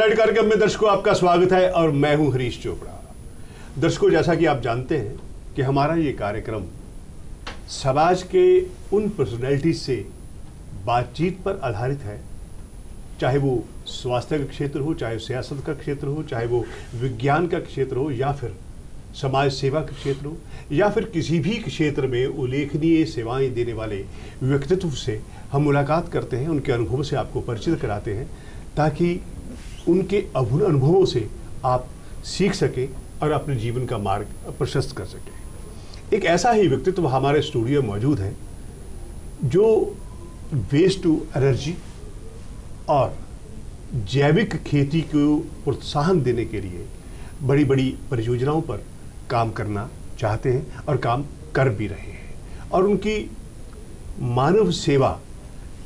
Spotlight कार्यक्रम में दर्शकों आपका स्वागत है और मैं हूं हरीश चोपड़ा। दर्शकों, जैसा कि आप जानते हैं कि हमारा ये कार्यक्रम समाज के उन पर्सनैलिटीज से बातचीत पर आधारित है, चाहे वो स्वास्थ्य का क्षेत्र हो, चाहे सियासत का क्षेत्र हो, चाहे वो विज्ञान का क्षेत्र हो, या फिर समाज सेवा का क्षेत्र हो, या फिर किसी भी क्षेत्र में उल्लेखनीय सेवाएं देने वाले व्यक्तित्व से हम मुलाकात करते हैं, उनके अनुभवों से आपको परिचित कराते हैं, ताकि उनके अनुभवों से आप सीख सकें और अपने जीवन का मार्ग प्रशस्त कर सकें। एक ऐसा ही व्यक्तित्व हमारे स्टूडियो में मौजूद है जो वेस्ट टू एनर्जी और जैविक खेती को प्रोत्साहन देने के लिए बड़ी बड़ी परियोजनाओं पर काम करना चाहते हैं और काम कर भी रहे हैं। और उनकी मानव सेवा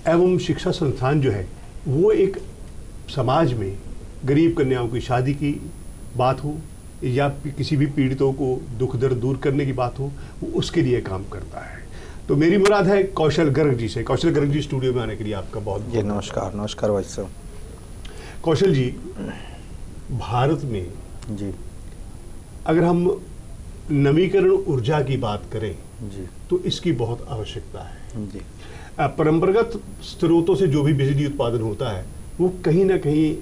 एवं शिक्षा संस्थान जो है वो एक समाज में गरीब कन्याओं की शादी की बात हो या किसी भी पीड़ितों को दुख दर्द दूर करने की बात हो, वो उसके लिए काम करता है। तो मेरी मुराद है कौशल गर्ग जी से। कौशल गर्ग जी, स्टूडियो में आने के लिए आपका बहुत जी नमस्कार। नमस्कार भाई साहब। कौशल जी, भारत में जी अगर हम नवीकरण ऊर्जा की बात करें जी तो इसकी बहुत आवश्यकता है। जी परंपरागत स्रोतों से जो भी बिजली उत्पादन होता है वो कहीं ना कहीं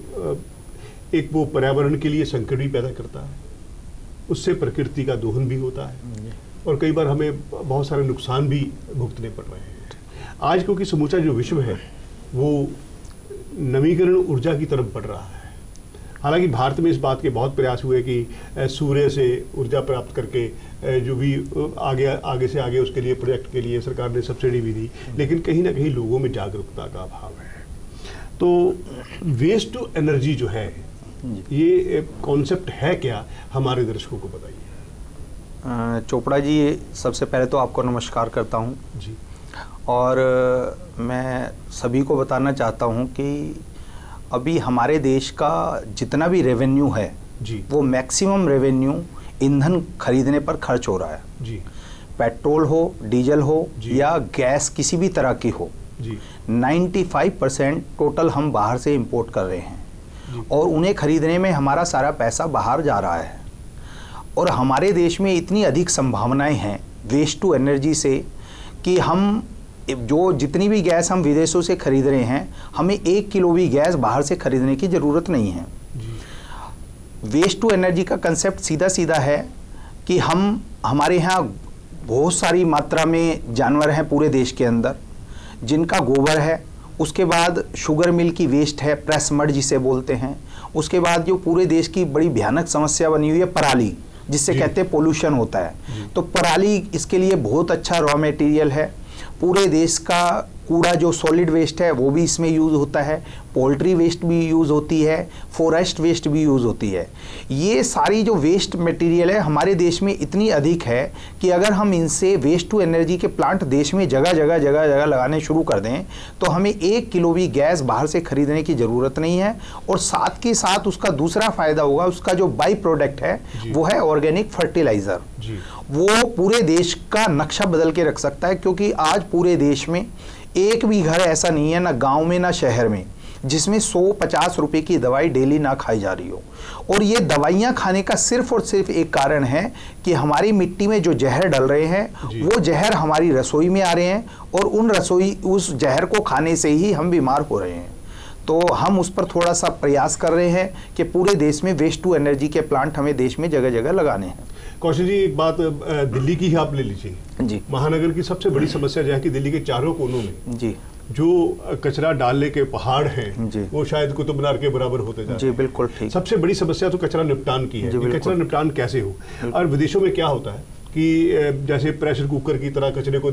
एक वो पर्यावरण के लिए संकट भी पैदा करता है, उससे प्रकृति का दोहन भी होता है और कई बार हमें बहुत सारे नुकसान भी भुगतने पड़ रहे हैं। आज क्योंकि समूचा जो विश्व है वो नवीकरण ऊर्जा की तरफ बढ़ रहा है। हालांकि भारत में इस बात के बहुत प्रयास हुए कि सूर्य से ऊर्जा प्राप्त करके जो भी आगे से आगे उसके लिए प्रोजेक्ट के लिए सरकार ने सब्सिडी भी दी, लेकिन कहीं ना कहीं लोगों में जागरूकता का अभाव है। तो वेस्ट टू एनर्जी जो है ये कॉन्सेप्ट है क्या, हमारे दर्शकों को बताइए। चोपड़ा जी, सबसे पहले तो आपको नमस्कार करता हूं जी। और मैं सभी को बताना चाहता हूं कि अभी हमारे देश का जितना भी रेवेन्यू है जी, वो मैक्सिमम रेवेन्यू ईंधन खरीदने पर खर्च हो रहा है जी। पेट्रोल हो, डीजल हो या गैस किसी भी तरह की हो जी। 95% टोटल हम बाहर से इंपोर्ट कर रहे हैं और उन्हें खरीदने में हमारा सारा पैसा बाहर जा रहा है। और हमारे देश में इतनी अधिक संभावनाएं हैं वेस्ट टू एनर्जी से कि हम जो जितनी भी गैस हम विदेशों से खरीद रहे हैं, हमें 1 किलो भी गैस बाहर से खरीदने की ज़रूरत नहीं है। वेस्ट टू एनर्जी का कंसेप्ट सीधा सीधा है कि हमारे यहाँ बहुत सारी मात्रा में जानवर हैं पूरे देश के अंदर जिनका गोबर है, उसके बाद शुगर मिल की वेस्ट है, प्रेस मड जिसे बोलते हैं, उसके बाद जो पूरे देश की बड़ी भयानक समस्या बनी हुई है पराली, जिससे कहते हैं पोल्यूशन होता है। तो पराली इसके लिए बहुत अच्छा रॉ मटेरियल है। पूरे देश का कूड़ा जो सॉलिड वेस्ट है वो भी इसमें यूज़ होता है, पोल्ट्री वेस्ट भी यूज़ होती है, फॉरेस्ट वेस्ट भी यूज़ होती है। ये सारी जो वेस्ट मटेरियल है हमारे देश में इतनी अधिक है कि अगर हम इनसे वेस्ट टू एनर्जी के प्लांट देश में जगह जगह लगाने शुरू कर दें तो हमें 1 किलो भी गैस बाहर से खरीदने की ज़रूरत नहीं है। और साथ के साथ उसका दूसरा फ़ायदा होगा, उसका जो बाई प्रोडक्ट है वो है ऑर्गेनिक फर्टिलाइज़र। वो पूरे देश का नक्शा बदल के रख सकता है, क्योंकि आज पूरे देश में एक भी घर ऐसा नहीं है, ना गांव में ना शहर में, जिसमें 150 रुपए की दवाई डेली ना खाई जा रही हो। और ये दवाइयाँ खाने का सिर्फ और सिर्फ एक कारण है कि हमारी मिट्टी में जो जहर डल रहे हैं वो जहर हमारी रसोई में आ रहे हैं और उस जहर को खाने से ही हम बीमार हो रहे हैं। तो हम उस पर थोड़ा सा प्रयास कर रहे हैं कि पूरे देश में वेस्ट टू एनर्जी के प्लांट हमें देश में जगह जगह लगाने हैं। कौशल जी, एक बात दिल्ली की ही आप ले लीजिए जी। महानगर की सबसे बड़ी समस्या जो है कि दिल्ली के चारों कोनों में जी जो कचरा डालने के पहाड़ हैं वो शायद कुतुब मीनार के बराबर होते जा रहे हैं। जी बिल्कुल ठीक। सबसे बड़ी समस्या तो कचरा निपटान की है कि कचरा निपटान कैसे हो। और विदेशों में क्या होता है कि जैसे प्रेशर कुकर की तरह कचरे को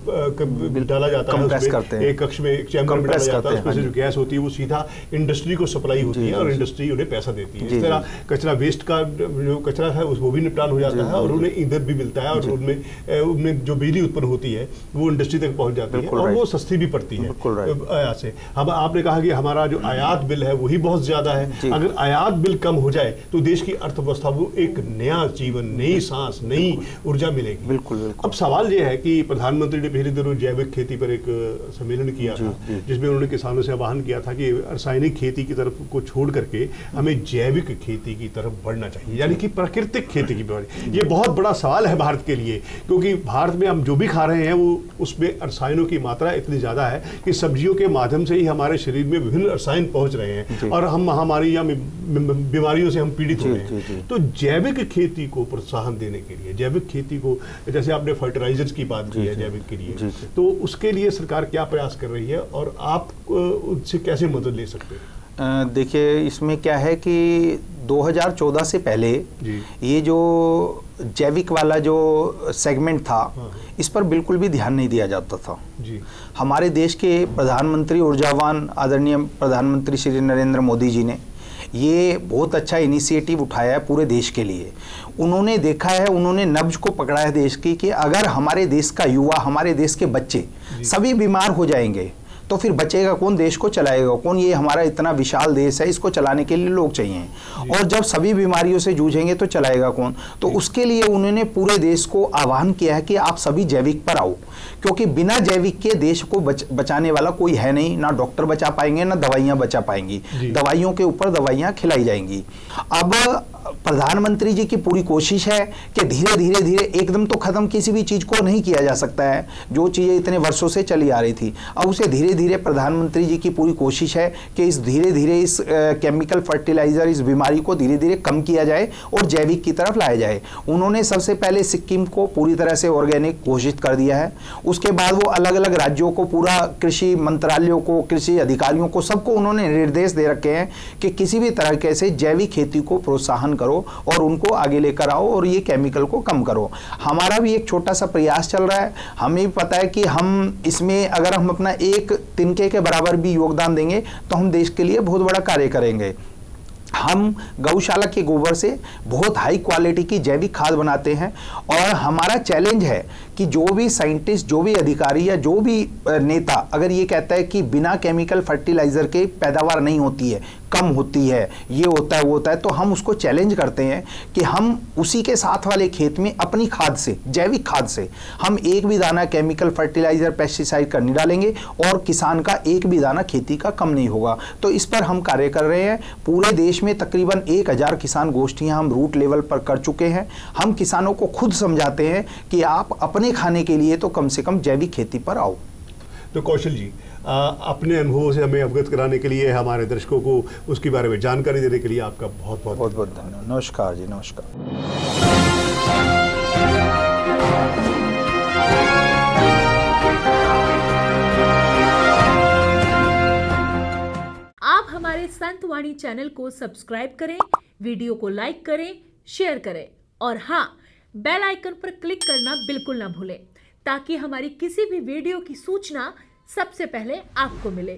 डाला जाता है, उसमें एक कक्ष में एक चैम्बर में डाला जाता है, उसमें से जो गैस होती है वो सीधा इंडस्ट्री को सप्लाई होती है और इंडस्ट्री उन्हें पैसा देती है। इस तरह कचरा वेस्ट का जो कचरा है वो भी निपटान हो जाता है और उन्हें ईंधन भी मिलता है और उनमें जो बिजली उत्पन्न होती है वो इंडस्ट्री तक पहुंच जाती है और वो सस्ती भी पड़ती है आयात से। हम आपने कहा कि हमारा जो आयात बिल है वही बहुत ज्यादा है। अगर आयात बिल कम हो जाए तो देश की अर्थव्यवस्था को एक नया जीवन, नई सांस, नई ऊर्जा मिलेगी। बिल्कुल। अब सवाल ये है कि प्रधानमंत्री ने पिछले दिनों जैविक खेती पर एक सम्मेलन किया था, जिसमें उन्होंने किसानों से आह्वान किया था कि रासायनिक खेती की तरफ को छोड़ करके हमें जैविक खेती की तरफ बढ़ना चाहिए, यानी कि प्राकृतिक खेती की तरफ। ये बहुत बड़ा सवाल है भारत के लिए, क्योंकि भारत में हम जो भी खा रहे हैं वो उसमें रसायनों की मात्रा इतनी ज़्यादा है कि सब्जियों के माध्यम से ही हमारे शरीर में विभिन्न रसायन पहुँच रहे हैं और हम महामारी या बीमारियों से हम पीड़ित हो रहे हैं। तो जैविक खेती को प्रोत्साहन देने के लिए, जैविक खेती को, जैसे आपने फर्टिलाइजर्स की बात की है जैविक के लिए, तो उसके लिए सरकार क्या प्रयास कर रही है और आप उनसे कैसे मदद ले सकते हैं? देखिए, इसमें क्या है कि 2014 से पहले ये जो जैविक वाला जो सेगमेंट था, इस पर बिल्कुल भी ध्यान नहीं दिया जाता था। हमारे देश के प्रधानमंत्री, ऊर्जावान आदरणीय प्रधानमंत्री श्री नरेंद्र मोदी जी ने ये बहुत अच्छा इनिशिएटिव उठाया है पूरे देश के लिए। उन्होंने देखा है, उन्होंने नब्ज को पकड़ा है देश की कि अगर हमारे देश का युवा, हमारे देश के बच्चे सभी बीमार हो जाएंगे तो फिर बचेगा कौन, देश को चलाएगा कौन? ये हमारा इतना विशाल देश है, इसको चलाने के लिए लोग चाहिए, और जब सभी बीमारियों से जूझेंगे तो चलाएगा कौन? तो उसके लिए उन्होंने पूरे देश को आह्वान किया है कि आप सभी जैविक पर आओ, क्योंकि बिना जैविक के देश को बचाने वाला कोई है नहीं। ना डॉक्टर बचा पाएंगे, ना दवाइयां बचा पाएंगी, दवाइयों के ऊपर दवाइयां खिलाई जाएंगी। अब प्रधानमंत्री जी की पूरी कोशिश है कि धीरे धीरे धीरे, एकदम तो खत्म किसी भी चीज को नहीं किया जा सकता है, जो चीजें इतने वर्षों से चली आ रही थी, अब उसे धीरे धीरे प्रधानमंत्री जी की पूरी कोशिश है कि इस धीरे धीरे इस केमिकल फर्टिलाइजर, इस बीमारी को धीरे धीरे कम किया जाए और जैविक की तरफ लाया जाए। उन्होंने सबसे पहले सिक्किम को पूरी तरह से ऑर्गेनिक घोषित कर दिया है, उसके बाद वो अलग अलग राज्यों को, पूरा कृषि मंत्रालयों को, कृषि अधिकारियों को, सबको उन्होंने निर्देश दे रखे हैं कि किसी भी तरह से जैविक खेती को प्रोत्साहन करो और उनको आगे लेकर आओ और ये केमिकल को कम करो। हमारा भी एक छोटा सा प्रयास चल रहा है। हमें भी पता है कि हम इसमें अगर हम अपना एक तिनके के बराबर भी योगदान देंगे तो हम देश के लिए बहुत बड़ा कार्य करेंगे। हम गौशाला के गोबर से बहुत हाई क्वालिटी की जैविक खाद बनाते हैं और हमारा चैलेंज है कि जो भी साइंटिस्ट, जो भी अधिकारी या जो भी नेता अगर ये कहता है कि बिना केमिकल फर्टिलाइजर के पैदावार नहीं होती है, कम होती है, ये होता है, वो होता है, तो हम उसको चैलेंज करते हैं कि हम उसी के साथ वाले खेत में अपनी खाद से, जैविक खाद से, हम एक भी दाना केमिकल फर्टिलाइजर, पेस्टिसाइड का नहीं डालेंगे और किसान का एक भी दाना खेती का कम नहीं होगा। तो इस पर हम कार्य कर रहे हैं। पूरे देश में तकरीबन 1000 किसान गोष्ठियां हम रूट लेवल पर कर चुके हैं। हम किसानों को खुद समझाते हैं कि आप अपने खाने के लिए तो कम से कम जैविक खेती पर आओ। तो कौशल जी, अपने अनुभवों से हमें अवगत कराने के लिए, हमारे दर्शकों को उसके बारे में जानकारी देने के लिए आपका बहुत बहुत धन्यवाद। नमस्कार जी, नमस्कार। आप हमारे संतवाणी चैनल को सब्सक्राइब करें, वीडियो को लाइक करें, शेयर करें और हाँ, बेल आइकन पर क्लिक करना बिल्कुल ना भूलें, ताकि हमारी किसी भी वीडियो की सूचना सबसे पहले आपको मिले।